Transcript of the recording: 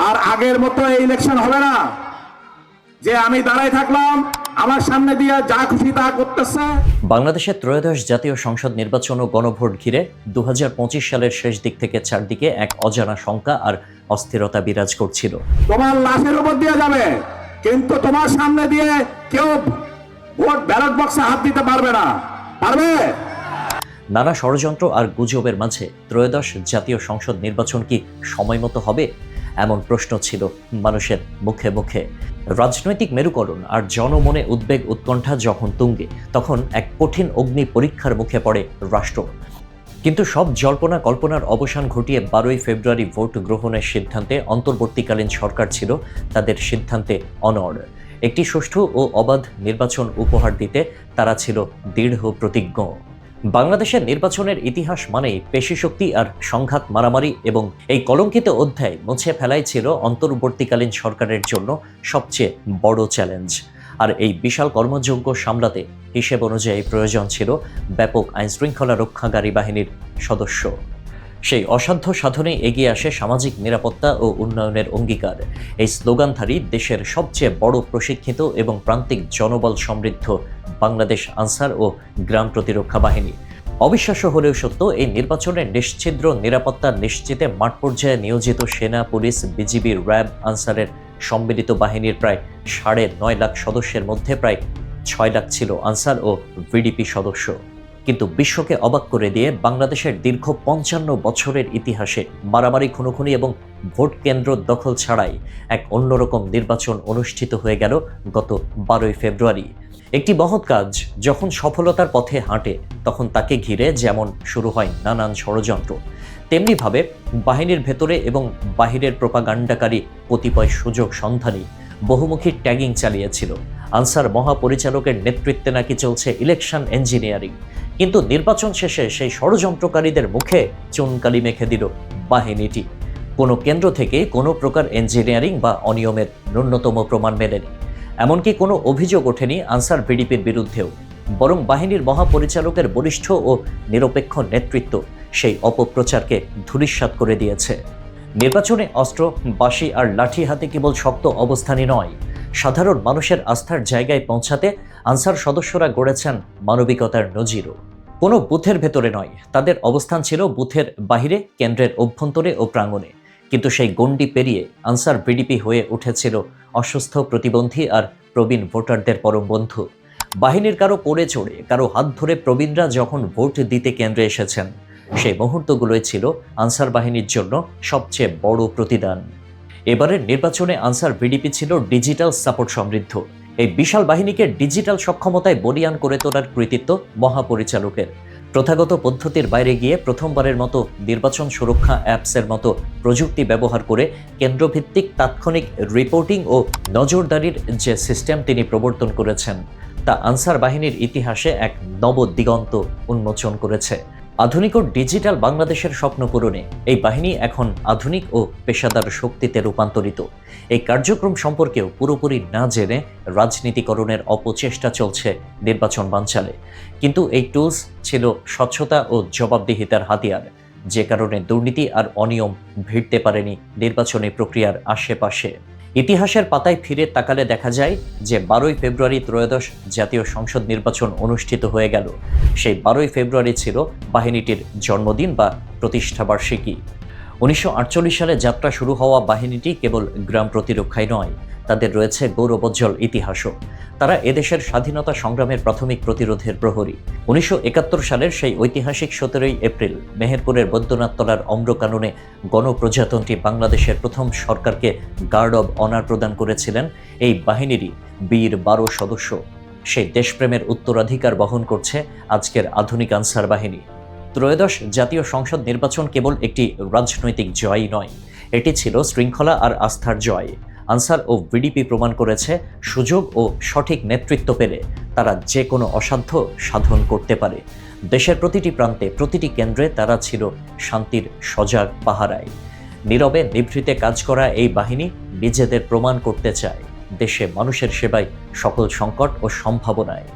আর আগের মতো এই ইলেকশন হবে না যে আমি দাঁড়াই থাকলাম আমার সামনে দিয়ে যা খুশি তা করতেছে। বাংলাদেশের ত্রয়োদশ জাতীয় সংসদ নির্বাচন ও গণভোট ঘিরে 2025 সালের শেষ দিক থেকে চারদিকে এক অজানা শঙ্কা আর অস্থিরতা বিরাজ করছিল। তোমার লাশের উপর দিয়ে যাবে, কিন্তু তোমার সামনে দিয়ে কেউ ভোট ব্যালট বক্সে হাত দিতে পারবে না। পারবে? নানা ষড়যন্ত্র আর গুজবের মাঝে ত্রয়োদশ জাতীয় সংসদ নির্বাচন কি সময় মতো হবে, এমন প্রশ্ন ছিল মানুষের মুখে মুখে। রাজনৈতিক মেরুকরণ আর জনমনে উদ্বেগ উৎকণ্ঠা যখন তুঙ্গে, তখন এক কঠিন অগ্নি পরীক্ষার মুখে পড়ে রাষ্ট্র। কিন্তু সব জল্পনা কল্পনার অবসান ঘটিয়ে 12ই ফেব্রুয়ারি ভোট গ্রহণের সিদ্ধান্তে অন্তর্বর্তীকালীন সরকার ছিল তাদের সিদ্ধান্তে অনড়। একটি সুষ্ঠু ও অবাধ নির্বাচন উপহার দিতে তারা ছিল দৃঢ় প্রতিজ্ঞ। বাংলাদেশের নির্বাচনের ইতিহাস মানেই পেশিশক্তি আর সংঘাত, মারামারি, এবং এই কলঙ্কিত অধ্যায় মুছে ফেলাই ছিল অন্তর্বর্তীকালীন সরকারের জন্য সবচেয়ে বড় চ্যালেঞ্জ। আর এই বিশাল কর্মযজ্ঞ সামলাতে হিসেব অনুযায়ী প্রয়োজন ছিল ব্যাপক আইনশৃঙ্খলা রক্ষাকারী বাহিনীর সদস্য। সেই অসাধ্য সাধনে এগিয়ে আসে সামাজিক নিরাপত্তা ও উন্নয়নের অঙ্গীকার। এই স্লোগানধারী দেশের সবচেয়ে বড় প্রশিক্ষিত এবং প্রান্তিক জনবল সমৃদ্ধ বাংলাদেশ আনসার ও গ্রাম প্রতিরক্ষা বাহিনী। অবিশ্বাস্য হলেও সত্য, এই নির্বাচনের নিশ্ছিদ্র নিরাপত্তা নিশ্চিতে মাঠ পর্যায়ে নিয়োজিত সেনা, পুলিশ, বিজিবি, র্যাব, আনসারের সম্মিলিত বাহিনীর প্রায় 9.5 লাখ সদস্যের মধ্যে প্রায় 6 লাখ ছিল আনসার ও ভিডিপি সদস্য। কিন্তু বিশ্বকে অবাক করে দিয়ে বাংলাদেশের দীর্ঘ 55 বছরের ইতিহাসে মারামারি, খুনোখুনি এবং ভোট কেন্দ্র দখল ছাড়াই এক অন্যরকম নির্বাচন অনুষ্ঠিত হয়ে গেল গত 12ই ফেব্রুয়ারি। একটি মহৎ কাজ যখন সফলতার পথে হাঁটে, তখন তাকে ঘিরে যেমন শুরু হয় নানান ষড়যন্ত্র, তেমনিভাবে বাহিনীর ভেতরে এবং বাহিরের প্রোপাগান্ডাকারী কতিপয় সুযোগ সন্ধানী বহুমুখী ট্যাগিং চালিয়েছিল। আনসার মহাপরিচালকের নেতৃত্বে নাকি চলছে ইলেকশন ইঞ্জিনিয়ারিং, কিন্তু নির্বাচন শেষে সেই ষড়যন্ত্রকারীদের মুখে চুনকালি মেখে দিল বাহিনীটি। কোনো কেন্দ্র থেকে কোনো প্রকার ইঞ্জিনিয়ারিং বা অনিয়মের ন্যূনতম প্রমাণ মেলেনি। এমনকি কোনো অভিযোগ ওঠেনি আনসার ভিডিপির বিরুদ্ধেও, বরং বাহিনীর মহাপরিচালকের বলিষ্ঠ ও নিরপেক্ষ নেতৃত্ব সেই অপপ্রচারকে ধূলিসাৎ করে দিয়েছে। নির্বাচনে অস্ত্র, বাঁশি আর লাঠি হাতে কেবল শক্ত অবস্থানই নয়, সাধারণ মানুষের আস্থার জায়গায় পৌঁছাতে আনসার সদস্যরা গড়েছেন মানবিকতার নজিরও। কোনো বুথের ভেতরে নয়, তাদের অবস্থান ছিল বুথের বাহিরে, কেন্দ্রের অভ্যন্তরে ও প্রাঙ্গণে। কিন্তু সেই গণ্ডি পেরিয়ে আনসার ভিডিপি হয়ে উঠেছিল অসুস্থ, প্রতিবন্ধী আর প্রবীণ ভোটারদের পরম বন্ধু। বাহিনীর কারো পড়ে চড়ে, কারো হাত ধরে প্রবীণরা যখন ভোট দিতে কেন্দ্রে এসেছেন, সেই মুহূর্তগুলোই ছিল আনসার বাহিনীর জন্য সবচেয়ে বড় প্রতিদান। এবারের নির্বাচনে আনসার ভিডিপি ছিল ডিজিটাল সাপোর্ট সমৃদ্ধ। এই বিশাল বাহিনীকে ডিজিটাল সক্ষমতায় বলীয়ান করে তোলার কৃতিত্ব মহাপরিচালকের। প্রথাগত পদ্ধতির বাইরে গিয়ে প্রথমবারের মতো নির্বাচন সুরক্ষা অ্যাপসের মতো প্রযুক্তি ব্যবহার করে কেন্দ্রভিত্তিক তাৎক্ষণিক রিপোর্টিং ও নজরদারির যে সিস্টেম তিনি প্রবর্তন করেছেন, তা আনসার বাহিনীর ইতিহাসে এক নব দিগন্ত উন্মোচন করেছে। আধুনিক ও ডিজিটাল বাংলাদেশের স্বপ্ন পূরণে এই বাহিনী এখন আধুনিক ও পেশাদার শক্তিতে রূপান্তরিত। এই কার্যক্রম সম্পর্কেও পুরোপুরি না জেনে রাজনীতিকরণের অপচেষ্টা চলছে নির্বাচন বানচালে। কিন্তু এই টুলস ছিল স্বচ্ছতা ও জবাবদিহিতার হাতিয়ার, যে কারণে দুর্নীতি আর অনিয়ম ভিড়তে পারেনি নির্বাচনী প্রক্রিয়ার আশেপাশে। ইতিহাসের পাতায় ফিরে তাকালে দেখা যায় যে 12ই ফেব্রুয়ারি ত্রয়োদশ জাতীয় সংসদ নির্বাচন অনুষ্ঠিত হয়ে গেল। সেই 12ই ফেব্রুয়ারি ছিল বাহিনীটির জন্মদিন বা প্রতিষ্ঠাবার্ষিকী। 1948 সালে যাত্রা শুরু হওয়া বাহিনীটি কেবল গ্রাম প্রতিরক্ষায় নয়, তাদের রয়েছে গৌরবোজ্জ্বল ইতিহাসও। তারা এদেশের স্বাধীনতা সংগ্রামের প্রাথমিক প্রতিরোধের প্রহরী। 1971 সালের সেই ঐতিহাসিক 17ই এপ্রিল মেহেরপুরের বৈদ্যনাথতলার অম্রকাননে গণপ্রজাতন্ত্রী বাংলাদেশের প্রথম সরকারকে গার্ড অব অনার প্রদান করেছিলেন এই বাহিনীরই বীর 12 সদস্য। সেই দেশপ্রেমের উত্তরাধিকার বহন করছে আজকের আধুনিক আনসার বাহিনী। ত্রয়োদশ জাতীয় সংসদ নির্বাচন কেবল একটি রাজনৈতিক জয়ই নয়, এটি ছিল শৃঙ্খলা আর আস্থার জয়। আনসার ও ভিডিপি প্রমাণ করেছে সুযোগ ও সঠিক নেতৃত্ব পেলে তারা যে কোনো অসাধ্য সাধন করতে পারে। দেশের প্রতিটি প্রান্তে, প্রতিটি কেন্দ্রে তারা ছিল শান্তির সজাগ পাহারায়। নীরবে নিভৃতে কাজ করা এই বাহিনী নিজেদের প্রমাণ করতে চায় দেশে মানুষের সেবায় সকল সংকট ও সম্ভাবনায়।